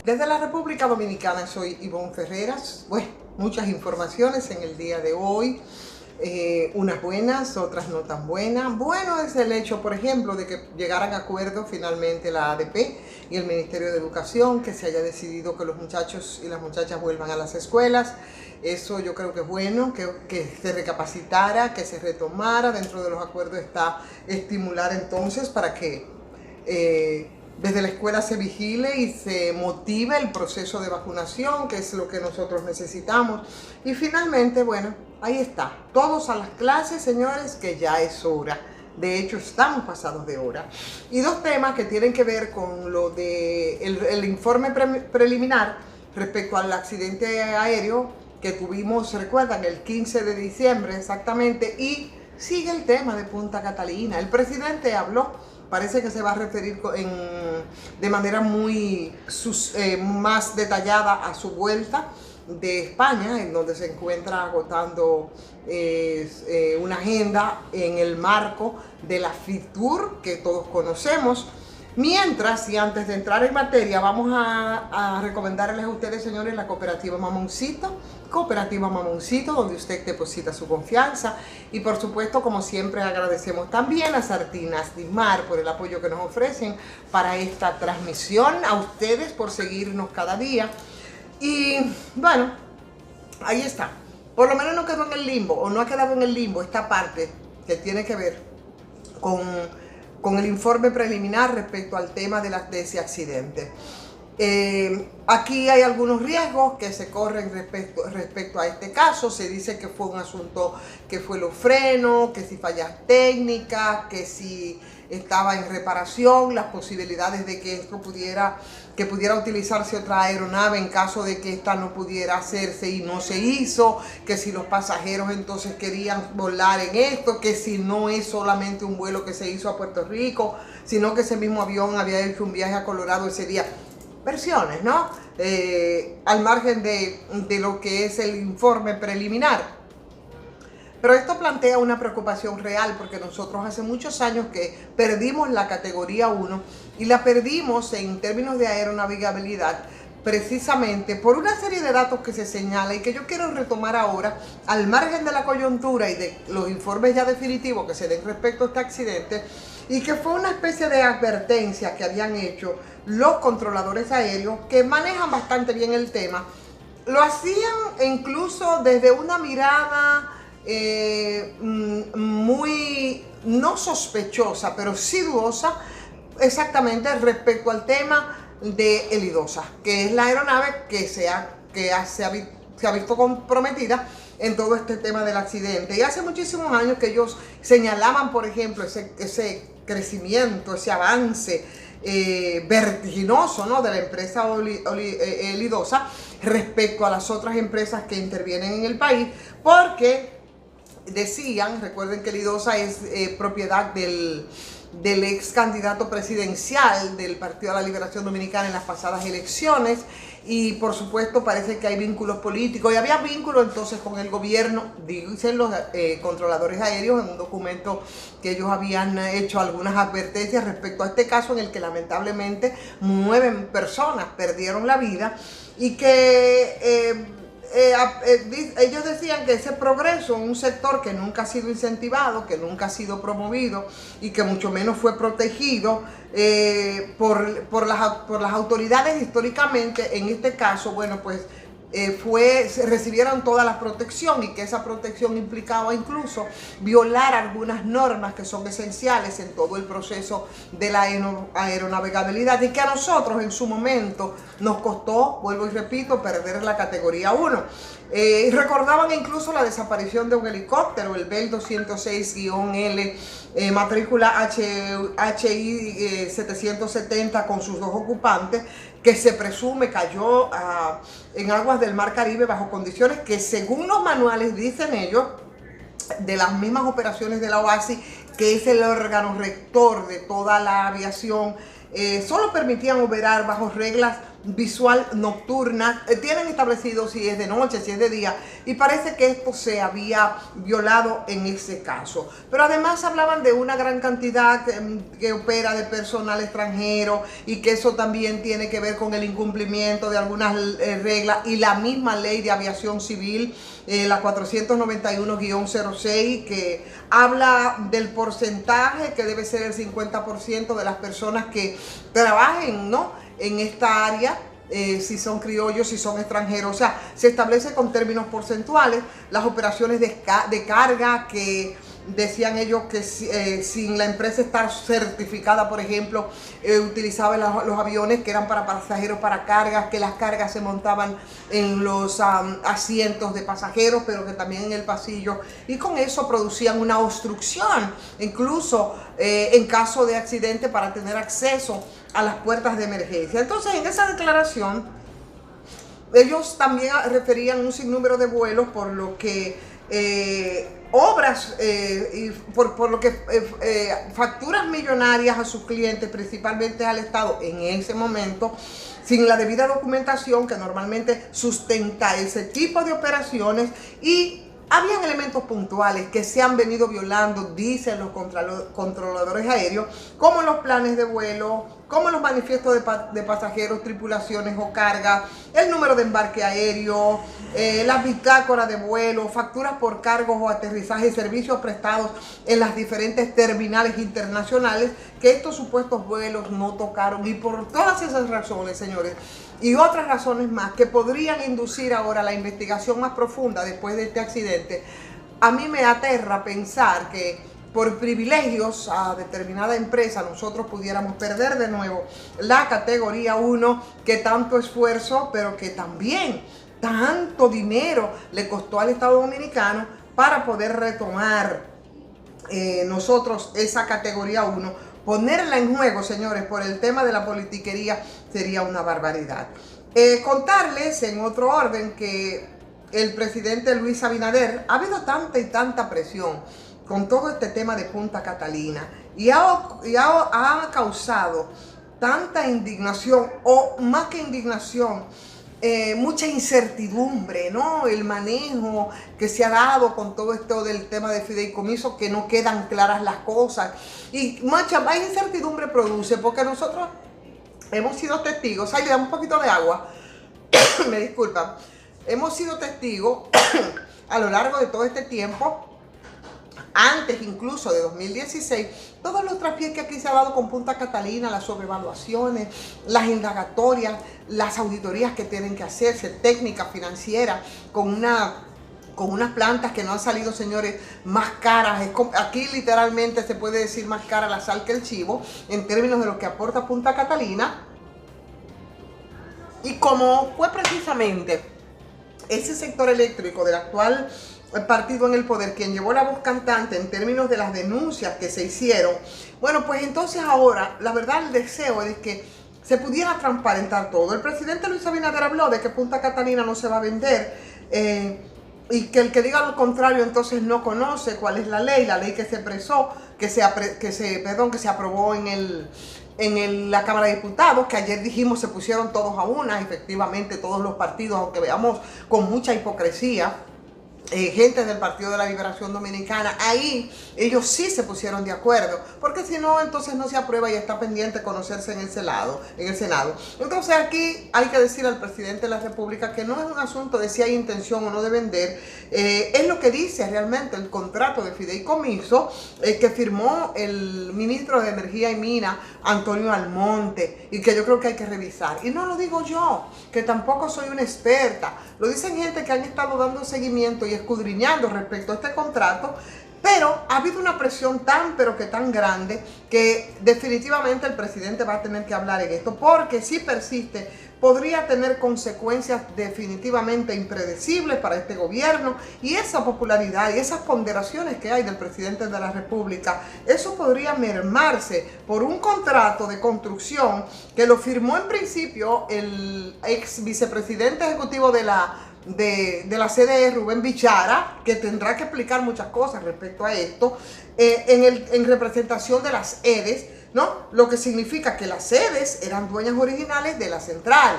Desde la República Dominicana soy Ivonne Ferreras. Bueno, muchas informaciones en el día de hoy, unas buenas, otras no tan buenas. Bueno es el hecho, por ejemplo, de que llegaran a acuerdo finalmente la ADP y el Ministerio de Educación, que se haya decidido que los muchachos y las muchachas vuelvan a las escuelas. Eso yo creo que es bueno, que se recapacitara, que se retomara. Dentro de los acuerdos está estimular entonces para que desde la escuela se vigile y se motive el proceso de vacunación, que es lo que nosotros necesitamos. Y finalmente, bueno, ahí está. Todos a las clases, señores, que ya es hora. De hecho, estamos pasados de hora. Y dos temas que tienen que ver con lo de el informe preliminar respecto al accidente aéreo que tuvimos, recuerdan, el 15 de diciembre exactamente. Y sigue el tema de Punta Catalina. El presidente habló. Parece que se va a referir de manera más detallada a su vuelta de España, en donde se encuentra agotando una agenda en el marco de la Fitur que todos conocemos. Mientras, y antes de entrar en materia, vamos a recomendarles a ustedes, señores, la Cooperativa Mamoncito, donde usted deposita su confianza. Y por supuesto, como siempre, agradecemos también a Sardinas Dimar por el apoyo que nos ofrecen para esta transmisión, a ustedes por seguirnos cada día. Y bueno, ahí está. Por lo menos no quedó en el limbo, o no ha quedado en el limbo esta parte que tiene que ver con el informe preliminar respecto al tema de ese accidente. Aquí hay algunos riesgos que se corren respecto a este caso. Se dice que fue un asunto que fue los frenos, que si fallas técnicas, que si estaba en reparación, las posibilidades de que esto pudiera utilizarse otra aeronave en caso de que esta no pudiera hacerse y no se hizo, que si los pasajeros entonces querían volar en esto, que si no es solamente un vuelo que se hizo a Puerto Rico, sino que ese mismo avión había hecho un viaje a Colorado ese día. Versiones, ¿no? Al margen de lo que es el informe preliminar. Pero esto plantea una preocupación real, porque nosotros hace muchos años que perdimos la categoría 1 y la perdimos en términos de aeronavegabilidad precisamente por una serie de datos que se señala y que yo quiero retomar ahora, al margen de la coyuntura y de los informes ya definitivos que se den respecto a este accidente, y que fue una especie de advertencia que habían hecho los controladores aéreos que manejan bastante bien el tema. Lo hacían incluso desde una mirada muy, no sospechosa, pero sí dudosa, exactamente respecto al tema de el I-2A, que es la aeronave que se ha visto comprometida en todo este tema del accidente. Y hace muchísimos años que ellos señalaban, por ejemplo, ese crecimiento, ese avance vertiginoso, ¿no?, de la empresa el I-2A respecto a las otras empresas que intervienen en el país, porque decían, recuerden que el I-2A es propiedad del ex candidato presidencial del Partido de la Liberación Dominicana en las pasadas elecciones, y por supuesto parece que hay vínculos políticos, y había vínculos entonces con el gobierno, dicen los controladores aéreos en un documento que ellos habían hecho algunas advertencias respecto a este caso en el que lamentablemente 9 personas perdieron la vida, y que ellos decían que ese progreso en un sector que nunca ha sido incentivado, que nunca ha sido promovido y que mucho menos fue protegido por las autoridades históricamente, en este caso, bueno, pues recibieron toda la protección, y que esa protección implicaba incluso violar algunas normas que son esenciales en todo el proceso de la aeronavegabilidad, y que a nosotros en su momento nos costó, vuelvo y repito, perder la categoría 1. Recordaban incluso la desaparición de un helicóptero, el Bell 206-L, matrícula HI 770, con sus 2 ocupantes, que se presume cayó en aguas del Mar Caribe bajo condiciones que, según los manuales, dicen ellos, de las mismas operaciones de la OASI, que es el órgano rector de toda la aviación, solo permitían operar bajo reglas visual nocturna, tienen establecido si es de noche, si es de día, y parece que esto se había violado en ese caso. Pero además hablaban de una gran cantidad que opera de personal extranjero y que eso también tiene que ver con el incumplimiento de algunas reglas y la misma ley de aviación civil, la 491-06, que habla del porcentaje que debe ser el 50% de las personas que trabajen, ¿no?, en esta área, si son criollos, si son extranjeros. O sea, se establece con términos porcentuales las operaciones de carga que decían ellos que sin la empresa estar certificada, por ejemplo, utilizaba los aviones que eran para pasajeros, para cargas, que las cargas se montaban en los asientos de pasajeros, pero que también en el pasillo, y con eso producían una obstrucción, incluso en caso de accidente, para tener acceso a las puertas de emergencia. Entonces, en esa declaración, ellos también referían un sinnúmero de vuelos, por lo que obras y por lo que facturas millonarias a sus clientes, principalmente al Estado, en ese momento, sin la debida documentación que normalmente sustenta ese tipo de operaciones. Y habían elementos puntuales que se han venido violando, dicen los controladores aéreos, como los planes de vuelo, como los manifiestos de pasajeros, tripulaciones o carga, el número de embarque aéreo, las bitácoras de vuelo, facturas por cargos o aterrizaje y servicios prestados en las diferentes terminales internacionales, que estos supuestos vuelos no tocaron. Y por todas esas razones, señores, y otras razones más que podrían inducir ahora la investigación más profunda después de este accidente, a mí me aterra pensar que por privilegios a determinada empresa nosotros pudiéramos perder de nuevo la categoría 1, que tanto esfuerzo, pero que también tanto dinero le costó al Estado Dominicano para poder retomar nosotros esa categoría 1. Ponerla en juego, señores, por el tema de la politiquería sería una barbaridad. Contarles en otro orden que el presidente Luis Abinader, ha habido tanta y tanta presión con todo este tema de Punta Catalina y ha causado tanta indignación, o más que indignación, mucha incertidumbre, ¿no? El manejo que se ha dado con todo esto del tema de fideicomiso, que no quedan claras las cosas, y más incertidumbre produce, porque nosotros hemos sido testigos. Ay, le damos un poquito de agua, me disculpan. Hemos sido testigos a lo largo de todo este tiempo, antes incluso de 2016, todos los traspiés que aquí se ha dado con Punta Catalina, las sobrevaluaciones, las indagatorias, las auditorías que tienen que hacerse, técnicas financieras, con unas plantas que no han salido, señores, más caras. Aquí literalmente se puede decir más cara la sal que el chivo, en términos de lo que aporta Punta Catalina. Y como fue precisamente ese sector eléctrico del actual partido en el poder quien llevó la voz cantante en términos de las denuncias que se hicieron, bueno, pues entonces ahora la verdad, el deseo es que se pudiera transparentar todo. El presidente Luis Abinader habló de que Punta Catalina no se va a vender, y que el que diga lo contrario entonces no conoce cuál es la ley que se expresó, que se aprobó en la Cámara de Diputados, que ayer dijimos se pusieron todos a una, efectivamente todos los partidos, aunque veamos con mucha hipocresía, gente del Partido de la Liberación Dominicana, ahí ellos sí se pusieron de acuerdo, porque si no, entonces no se aprueba y está pendiente conocerse en el Senado. Entonces aquí hay que decir al presidente de la República que no es un asunto de si hay intención o no de vender, es lo que dice realmente el contrato de fideicomiso que firmó el ministro de Energía y Minas, Antonio Almonte, y que yo creo que hay que revisar. Y no lo digo yo, que tampoco soy una experta, lo dicen gente que han estado dando seguimiento y escudriñando respecto a este contrato, pero ha habido una presión tan, pero que tan grande, que definitivamente el presidente va a tener que hablar en esto, porque si persiste, podría tener consecuencias definitivamente impredecibles para este gobierno, y esa popularidad y esas ponderaciones que hay del presidente de la República, eso podría mermarse por un contrato de construcción que lo firmó en principio el ex vicepresidente ejecutivo de la CDE, Rubén Bichara, que tendrá que explicar muchas cosas respecto a esto, en representación de las EDES, ¿no? Lo que significa que las sedes eran dueñas originales de la central,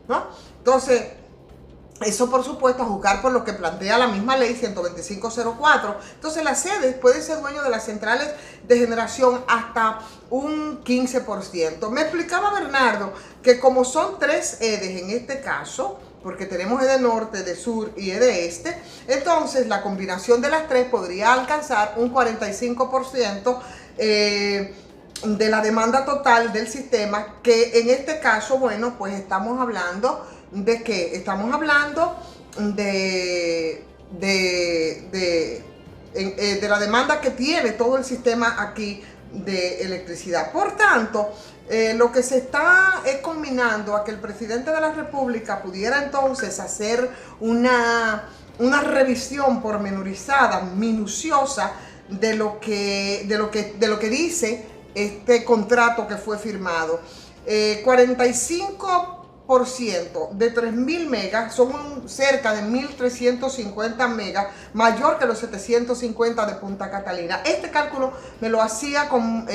¿no? Entonces, eso por supuesto a juzgar por lo que plantea la misma ley 12504. Entonces las sedes pueden ser dueños de las centrales de generación hasta un 15%. Me explicaba Bernardo que como son 3 EDES en este caso, porque tenemos EDENorte, EDESur y EDEESTE, entonces la combinación de las 3 podría alcanzar un 45% de la demanda total del sistema, que en este caso, bueno, pues estamos hablando de que estamos hablando de la demanda que tiene todo el sistema aquí de electricidad. Por tanto, lo que se está es combinando a que el presidente de la República pudiera entonces hacer una revisión pormenorizada, minuciosa de lo que dice este contrato que fue firmado. 45% de 3.000 megas son cerca de 1.350 megas, mayor que los 750 de Punta Catalina. Este cálculo me lo hacía con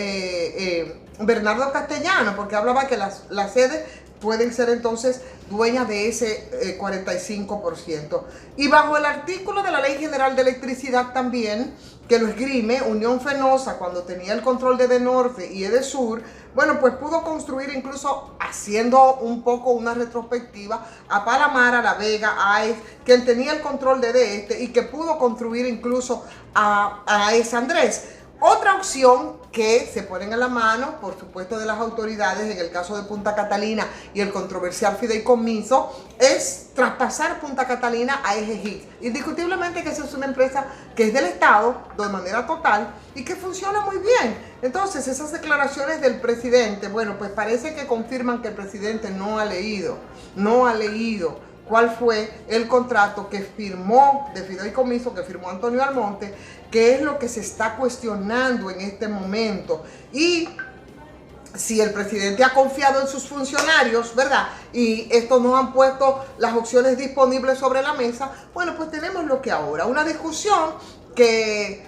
Bernardo Castellano, porque hablaba que las sedes pueden ser entonces dueñas de ese 45%. Y bajo el artículo de la Ley General de Electricidad también, que lo esgrime Unión Fenosa cuando tenía el control de EDENorte y EDESur, bueno, pues pudo construir, incluso haciendo un poco una retrospectiva, a Palamara, La Vega, AES, quien tenía el control de EDEESTE y que pudo construir incluso a AES Andrés. Otra opción que se ponen en la mano, por supuesto, de las autoridades, en el caso de Punta Catalina y el controversial fideicomiso, es traspasar Punta Catalina a EGEGIC. Indiscutiblemente que esa es una empresa que es del Estado, de manera total, y que funciona muy bien. Entonces, esas declaraciones del presidente, bueno, pues parece que confirman que el presidente no ha leído cuál fue el contrato que firmó de fideicomiso, que firmó Antonio Almonte, que es lo que se está cuestionando en este momento. Y si el presidente ha confiado en sus funcionarios, ¿verdad? Y estos no han puesto las opciones disponibles sobre la mesa, bueno, pues tenemos lo que ahora, una discusión que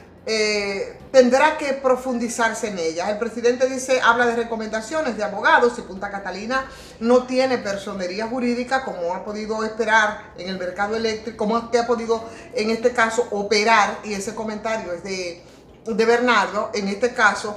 tendrá que profundizarse en ella. El presidente habla de recomendaciones de abogados. Si Punta Catalina no tiene personería jurídica, como ha podido esperar en el mercado eléctrico, como es que ha podido en este caso operar, y ese comentario es de Bernardo, en este caso,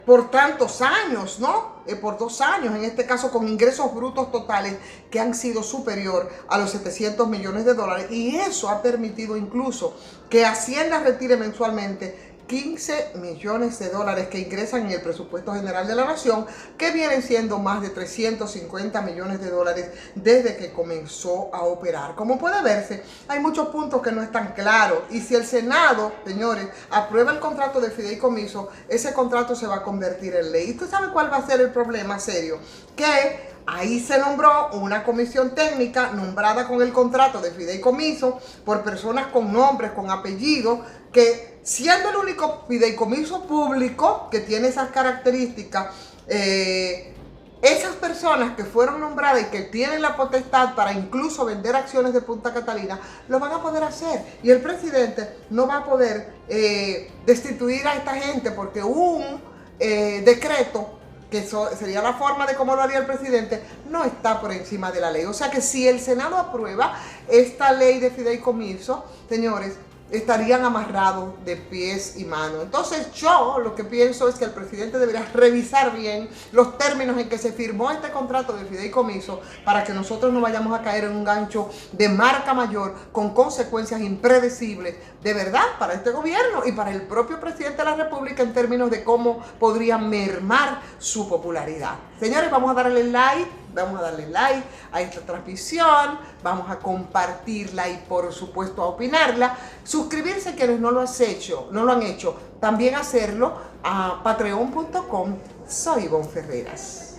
por tantos años, ¿no? Por 2 años, en este caso con ingresos brutos totales que han sido superior a los 700 millones de dólares. Y eso ha permitido incluso que Hacienda retire mensualmente 15 millones de dólares que ingresan en el presupuesto general de la nación, que vienen siendo más de 350 millones de dólares desde que comenzó a operar. Como puede verse, hay muchos puntos que no están claros, y si el Senado, señores, aprueba el contrato de fideicomiso, ese contrato se va a convertir en ley. ¿Y usted sabe cuál va a ser el problema serio? Que ahí se nombró una comisión técnica nombrada con el contrato de fideicomiso por personas con nombres, con apellidos, que siendo el único fideicomiso público que tiene esas características, esas personas que fueron nombradas y que tienen la potestad para incluso vender acciones de Punta Catalina, lo van a poder hacer. Y el presidente no va a poder destituir a esta gente porque un decreto, que sería la forma de cómo lo haría el presidente, no está por encima de la ley. O sea que si el Senado aprueba esta ley de fideicomiso, señores, estarían amarrados de pies y manos. Entonces yo lo que pienso es que el presidente debería revisar bien los términos en que se firmó este contrato de fideicomiso, para que nosotros no vayamos a caer en un gancho de marca mayor con consecuencias impredecibles de verdad para este gobierno y para el propio presidente de la República, en términos de cómo podría mermar su popularidad. Señores, vamos a darle like a esta transmisión, vamos a compartirla y por supuesto a opinarla. Suscribirse quienes no lo han hecho, también hacerlo a patreon.com. Soy Ivonne Ferreras.